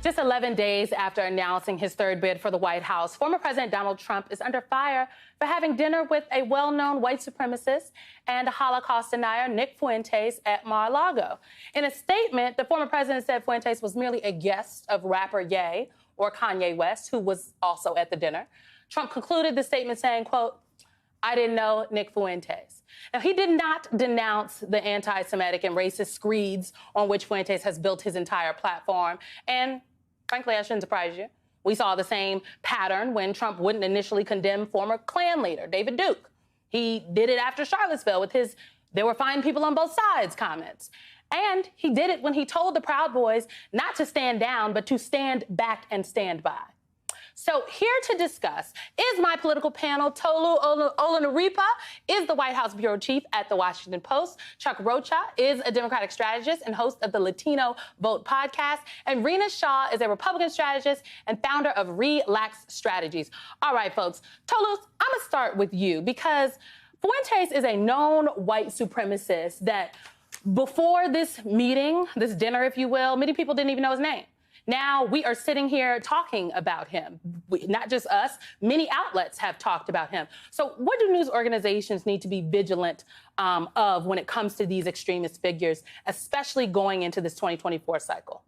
Just 11 days after announcing his third bid for the White House, former President Donald Trump is under fire for having dinner with a well-known white supremacist and Holocaust denier, Nick Fuentes, at Mar-a-Lago. In a statement, the former president said Fuentes was merely a guest of rapper Ye, or Kanye West, who was also at the dinner. Trump concluded the statement saying, quote, "I didn't know Nick Fuentes." Now, he did not denounce the anti-Semitic and racist screeds on which Fuentes has built his entire platform. And frankly, I shouldn't surprise you. We saw the same pattern when Trump wouldn't initially condemn former Klan leader David Duke. He did it after Charlottesville with his "there were fine people on both sides" comments. And he did it when he told the Proud Boys not to stand down, but to stand back and stand by. So here to discuss is my political panel. Tolu Olorunnipa is the White House bureau chief at The Washington Post. Chuck Rocha is a Democratic strategist and host of the Latino Vote podcast. And Rina Shah is a Republican strategist and founder of Relax Strategies. All right, folks. Tolu, I'm going to start with you because Fuentes is a known white supremacist that before this meeting, this dinner, if you will, many people didn't even know his name. Now we are sitting here talking about him. Not just us, many outlets have talked about him. So what do news organizations need to be vigilant of when it comes to these extremist figures, especially going into this 2024 cycle?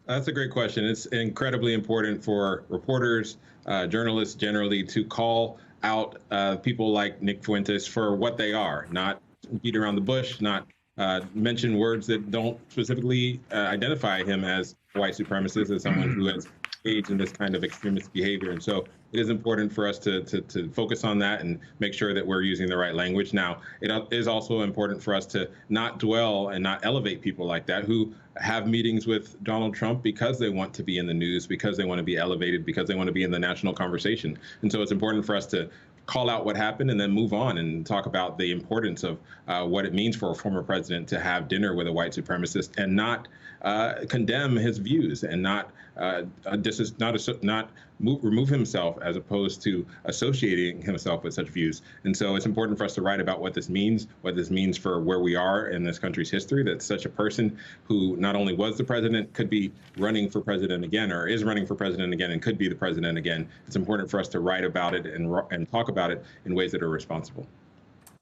That's a great question. It's incredibly important for reporters, journalists generally, to call out people like Nick Fuentes for what they are, not beat around the bush, not mention words that don't specifically identify him as a white supremacist, as someone who has engaged in this kind of extremist behavior. And so it is important for us to focus on that and make sure that we're using the right language. Now, it is also important for us to not dwell and not elevate people like that who have meetings with Donald Trump because they want to be in the news, because they want to be elevated, because they want to be in the national conversation. And so it's important for us to call out what happened and then move on and talk about the importance of what it means for a former president to have dinner with a white supremacist and not condemn his views and not remove himself as opposed to associating himself with such views. And so it's important for us to write about what this means for where we are in this country's history, that such a person who not only was the president, could be running for president again, or is running for president again and could be the president again. It's important for us to write about it and talk about it in ways that are responsible.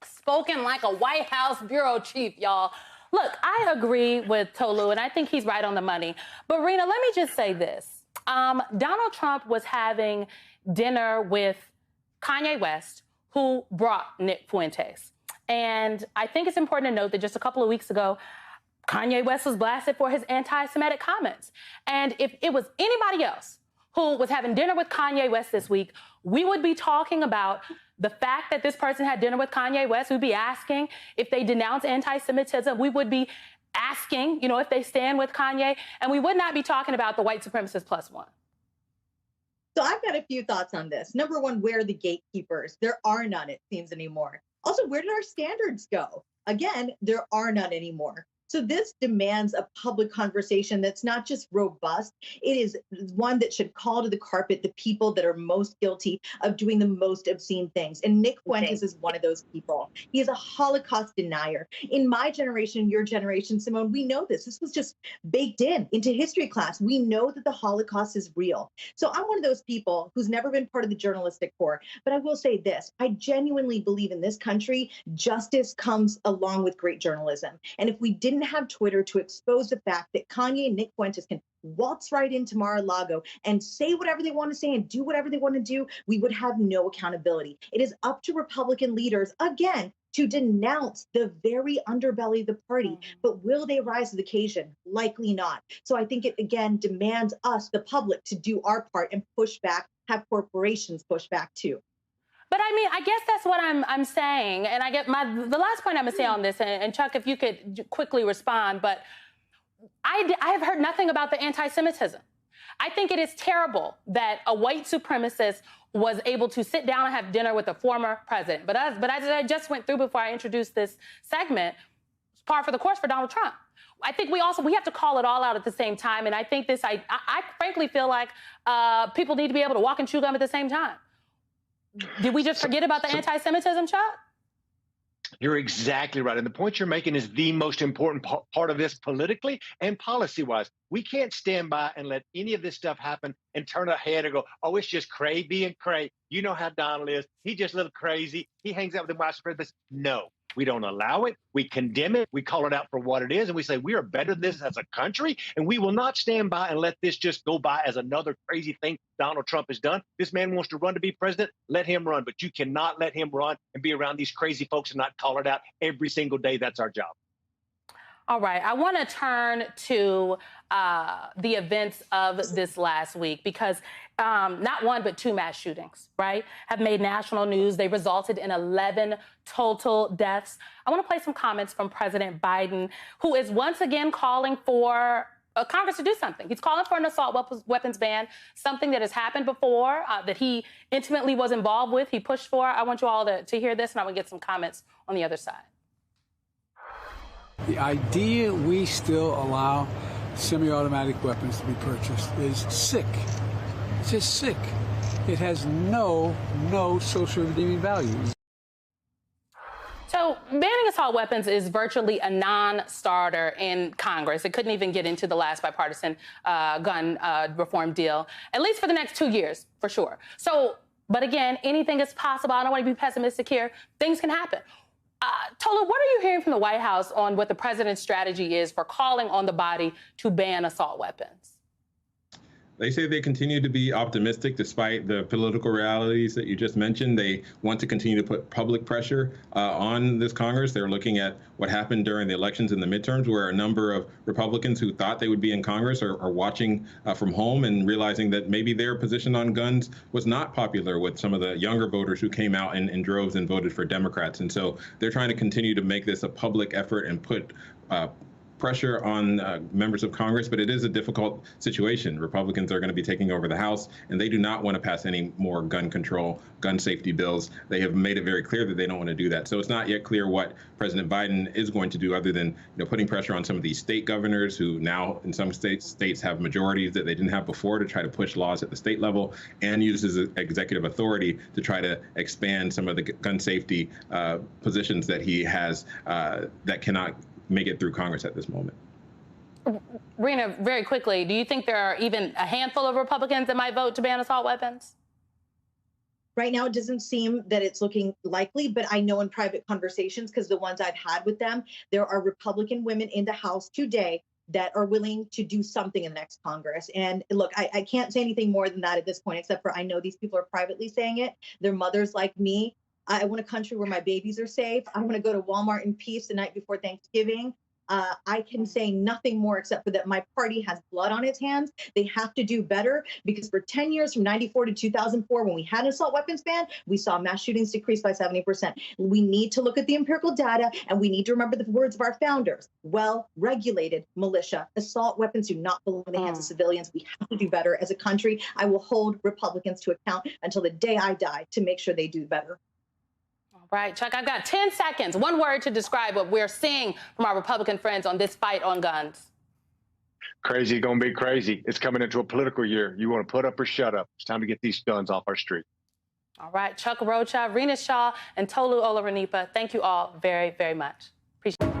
Spoken like a White House bureau chief, y'all. Look, I agree with Tolu, and I think he's right on the money. But Rina, let me just say this. Donald Trump was having dinner with Kanye West, who brought Nick Fuentes. And I think it's important to note that just a couple of weeks ago, Kanye West was blasted for his anti-Semitic comments. And if it was anybody else who was having dinner with Kanye West this week, we would be talking about the fact that this person had dinner with Kanye West. We'd be asking if they denounce anti-Semitism. We would be asking, if they stand with Kanye. And we would not be talking about the white supremacist plus one. So I've got a few thoughts on this. Number one, where are the gatekeepers? There are none, it seems, anymore. Also, where did our standards go? Again, there are none anymore. So this demands a public conversation that's not just robust. It is one that should call to the carpet the people that are most guilty of doing the most obscene things. And Nick Fuentes is one of those people. He is a Holocaust denier. In my generation, your generation, Simone, we know this. This was just baked into history class. We know that the Holocaust is real. So I'm one of those people who's never been part of the journalistic corps. But I will say this. I genuinely believe in this country, justice comes along with great journalism. And if we didn't have Twitter to expose the fact that Kanye and Nick Fuentes can waltz right into Mar-a-Lago and say whatever they want to say and do whatever they want to do, we would have no accountability. It is up to Republican leaders, again, to denounce the very underbelly of the party. But will they rise to the occasion? Likely not. So I think it, again, demands us, the public, to do our part and push back, have corporations push back too. But I mean, I guess that's what I'm saying. And I get the last point I'm going to say on this, and Chuck, if you could quickly respond, but I have heard nothing about the anti-Semitism. I think it is terrible that a white supremacist was able to sit down and have dinner with a former president. But as I just went through before I introduced this segment, it's par for the course for Donald Trump. I think we have to call it all out at the same time. And I think I frankly feel like people need to be able to walk and chew gum at the same time. Did we just forget about the anti-Semitism, Chuck? You're exactly right. And the point you're making is the most important part of this politically and policy wise. We can't stand by and let any of this stuff happen and turn our head and go, oh, it's just Cray being Cray. You know how Donald is. He's just a little crazy. He hangs out with the white supremacists. No, we don't allow it. We condemn it. We call it out for what it is. And we say we are better than this as a country. And we will not stand by and let this just go by as another crazy thing Donald Trump has done. This man wants to run to be president. Let him run. But you cannot let him run and be around these crazy folks and not call it out every single day. That's our job. All right. I want to turn to the events of this last week because not one, but two mass shootings, right, have made national news. They resulted in 11 total deaths. I want to play some comments from President Biden, who is once again calling for Congress to do something. He's calling for an assault weapons ban, something that has happened before, that he intimately was involved with, he pushed for. I want you all to hear this, and I want to get some comments on the other side. The idea we still allow semi-automatic weapons to be purchased is sick. It's just sick. It has no social redeeming value. So banning assault weapons is virtually a non-starter in Congress. It couldn't even get into the last bipartisan gun reform deal, at least for the next 2 years, for sure. So, but again, anything is possible. I don't want to be pessimistic here. Things can happen. Tolu, what are you hearing from the White House on what the president's strategy is for calling on the body to ban assault weapons? They say they continue to be optimistic despite the political realities that you just mentioned. They want to continue to put public pressure on this Congress. They're looking at what happened during the elections and the midterms, where a number of Republicans who thought they would be in Congress are watching from home and realizing that maybe their position on guns was not popular with some of the younger voters who came out in droves and voted for Democrats. And so they're trying to continue to make this a public effort and put pressure on members of Congress, but it is a difficult situation. Republicans are going to be taking over the House, and they do not want to pass any more gun control, gun safety bills. They have made it very clear that they don't want to do that. So it's not yet clear what President Biden is going to do, other than putting pressure on some of these state governors who now in some states have majorities that they didn't have before to try to push laws at the state level, and use his executive authority to try to expand some of the gun safety positions that he has that cannot make it through Congress at this moment. Rina, very quickly, do you think there are even a handful of Republicans that might vote to ban assault weapons? Right now, it doesn't seem that it's looking likely, but I know in private conversations, because the ones I've had with them, there are Republican women in the House today that are willing to do something in the next Congress. And look, I can't say anything more than that at this point, except for I know these people are privately saying it. They're mothers like me. I want a country where my babies are safe. I want to go to Walmart in peace the night before Thanksgiving. I can say nothing more except for that my party has blood on its hands. They have to do better, because for 10 years, from 94 to 2004, when we had an assault weapons ban, we saw mass shootings decrease by 70%. We need to look at the empirical data, and we need to remember the words of our founders. Well-regulated militia. Assault weapons do not belong in the hands of civilians. We have to do better as a country. I will hold Republicans to account until the day I die to make sure they do better. Right, Chuck, I've got 10 seconds. One word to describe what we're seeing from our Republican friends on this fight on guns. Crazy, gonna be crazy. It's coming into a political year. You want to put up or shut up. It's time to get these guns off our street. All right, Chuck Rocha, Rina Shah, and Tolu Olorunnipa, thank you all very, very much. Appreciate it.